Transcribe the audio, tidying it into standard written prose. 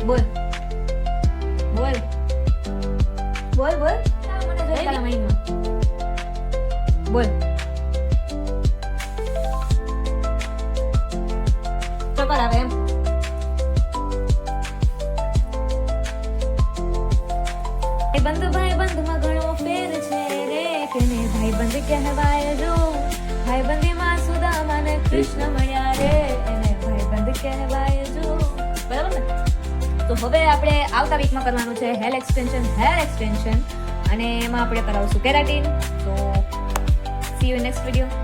બોલ બોલ બોલ બોલ મને જોઈ તારા માઈન્ડમાં બોલ ચક્કર આવે એમ ભાઈ બંધમાં ઘણો ફેર છે રે કેને ભાઈ બંધ કહેવાય જો ભાઈ બંધીમાં સુદામા ને કૃષ્ણ મળ્યા રે એને ભાઈ બંધ કહેવાય જો બરાબર ને તો હવે આપણે આવતા વીકમાં કરવાનું છે હેર એક્સટેન્શન અને એમાં આપણે કરાવશું કેરાટીન તો સી યુ નેક્સ્ટ વિડીયો